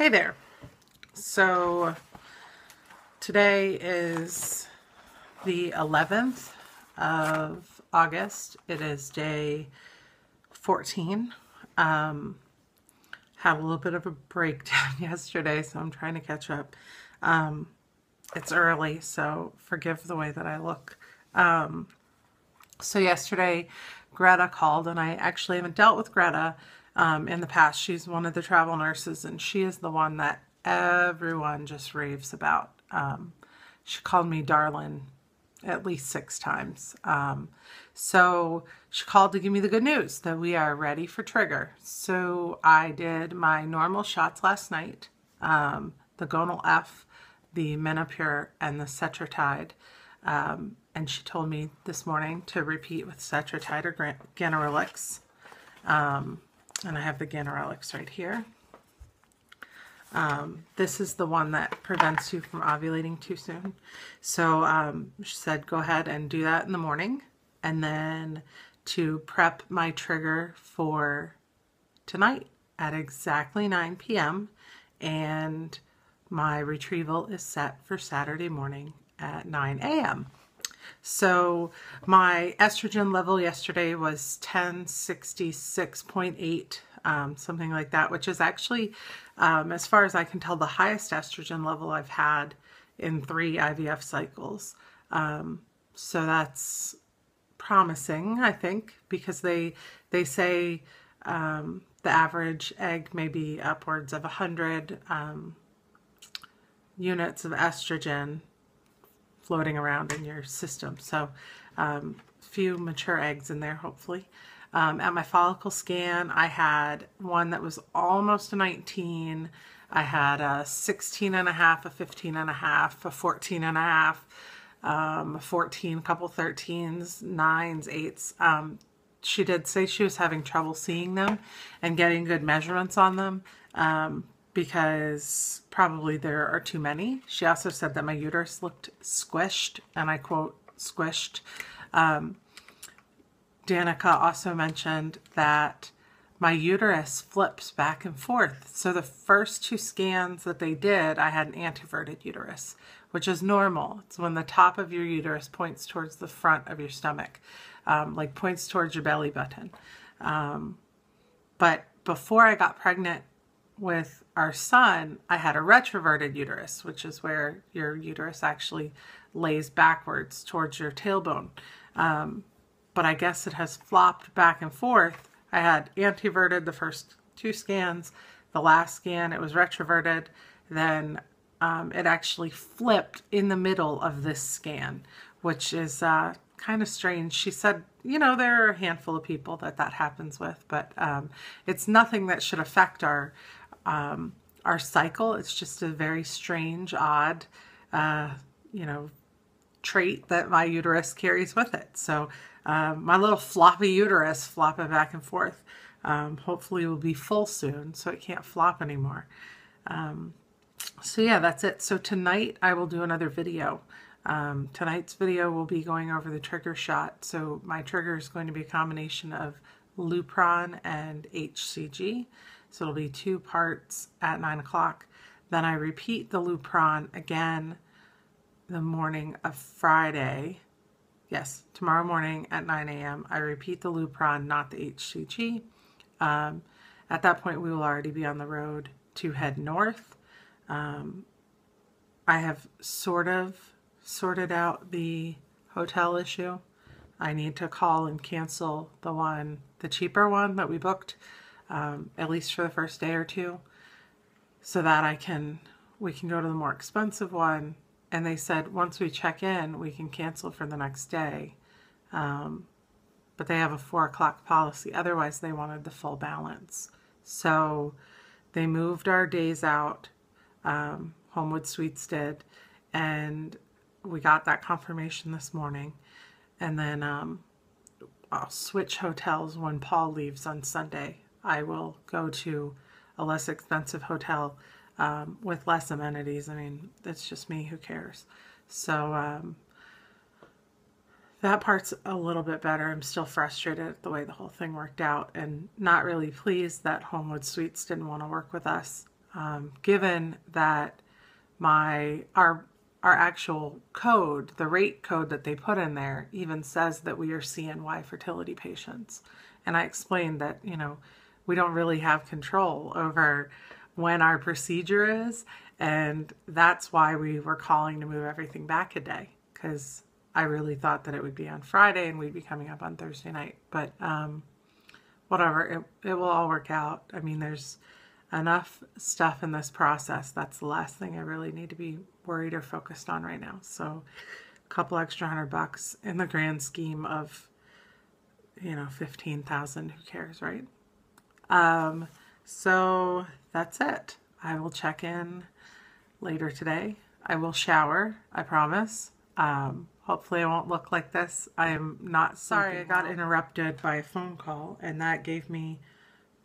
Hey there. So today is the 11th of August. It is day 14. Had a little bit of a breakdown yesterday, so I'm trying to catch up. It's early, so forgive the way that I look. So yesterday, Greta called, and I actually haven't dealt with Greta in the past. She's one of the travel nurses, and she is the one that everyone just raves about. She called me darling at least 6 times. So she called to give me the good news that we are ready for trigger. So I did my normal shots last night, the Gonal F, the Menopur, and the Cetrotide. And she told me this morning to repeat with Cetrotide or Ganirelix. And I have the Ganirelix right here. This is the one that prevents you from ovulating too soon. So she said go ahead and do that in the morning. And then to prep my trigger for tonight at exactly 9 p.m. And my retrieval is set for Saturday morning at 9 a.m. So my estrogen level yesterday was 1066.8, something like that, which is actually, as far as I can tell, the highest estrogen level I've had in 3 IVF cycles. So that's promising, I think, because they say the average egg may be upwards of 100 units of estrogen floating around in your system. So few mature eggs in there, hopefully. At my follicle scan, I had one that was almost a 19. I had a 16 and a half, a 15 and a half, a 14 and a half, a 14, a couple 13s, 9s, 8s. She did say she was having trouble seeing them and getting good measurements on them. Because probably there are too many. She also said that my uterus looked squished, and I quote, squished. Danica also mentioned that my uterus flips back and forth. So the first 2 scans that they did, I had an anteverted uterus, which is normal. It's when the top of your uterus points towards the front of your stomach, like points towards your belly button. But before I got pregnant with our son, I had a retroverted uterus, which is where your uterus actually lays backwards towards your tailbone. But I guess it has flopped back and forth. I had anteverted the first 2 scans. The last scan, it was retroverted. Then it actually flipped in the middle of this scan, which is kind of strange. She said, you know, there are a handful of people that happens with, but it's nothing that should affect our cycle. It's just a very strange, odd, trait that my uterus carries with it. So my little floppy uterus flopping back and forth, hopefully will be full soon, so it can't flop anymore. So yeah, that's it. So tonight I will do another video. Tonight's video will be going over the trigger shot. So my trigger is going to be a combination of Lupron and HCG. So it'll be 2 parts at 9 o'clock. Then I repeat the Lupron again the morning of Friday. Yes, tomorrow morning at 9 a.m. I repeat the Lupron, not the HCG. At that point, we will already be on the road to head north. I have sort of sorted out the hotel issue. I need to call and cancel the cheaper one that we booked, at least for the first day or 2, so that we can go to the more expensive one. And they said once we check in, we can cancel for the next day. But they have a 4 o'clock policy. Otherwise, they wanted the full balance. So they moved our days out. Homewood Suites did. And we got that confirmation this morning. And then I'll switch hotels when Paul leaves on Sunday. I will go to a less expensive hotel with less amenities. I mean, that's just me, who cares? So that part's a little bit better. I'm still frustrated at the way the whole thing worked out and not really pleased that Homewood Suites didn't want to work with us. given that our actual code, the rate code that they put in there, even says that we are CNY fertility patients. And I explained that, you know, we don't really have control over when our procedure is, and that's why we were calling to move everything back a day, because I really thought that it would be on Friday and we'd be coming up on Thursday night. But whatever, it will all work out. I mean, there's enough stuff in this process. That's the last thing I really need to be worried or focused on right now. So a couple extra $100 in the grand scheme of, you know, 15,000, who cares, right? So that's it. I will check in later today. I will shower, I promise. Hopefully I won't look like this. I am not sorry. I got interrupted by a phone call, and that gave me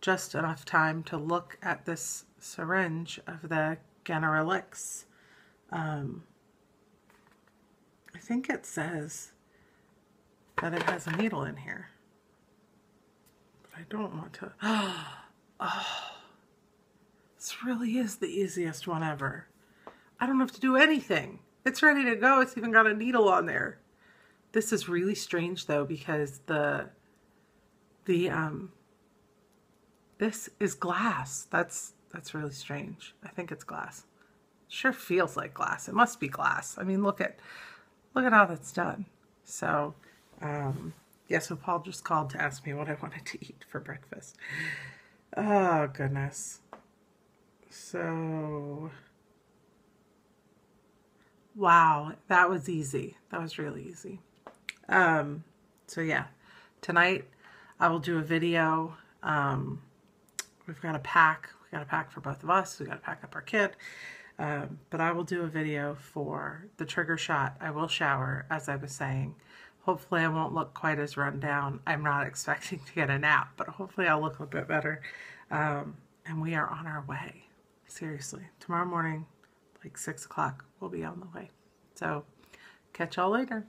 just enough time to look at this syringe of the Ganirelix. I think it says that it has a needle in here, but I don't want to. Oh, this really is the easiest one ever. I don't have to do anything. It's ready to go. It's even got a needle on there. This is really strange though, because this is glass. That's really strange. I think it's glass. Sure feels like glass. It must be glass. I mean, look at how that's done. So, yeah, so Paul just called to ask me what I wanted to eat for breakfast. Oh, goodness. So, wow, that was easy. That was really easy. So yeah, tonight I will do a video. We've got a pack. We got a pack for both of us. We got to pack up our kid. But I will do a video for the trigger shot. I will shower, as I was saying. Hopefully I won't look quite as run down. I'm not expecting to get a nap, but hopefully I'll look a bit better. And we are on our way. Seriously. Tomorrow morning, like 6 o'clock, we'll be on the way. So, catch y'all later.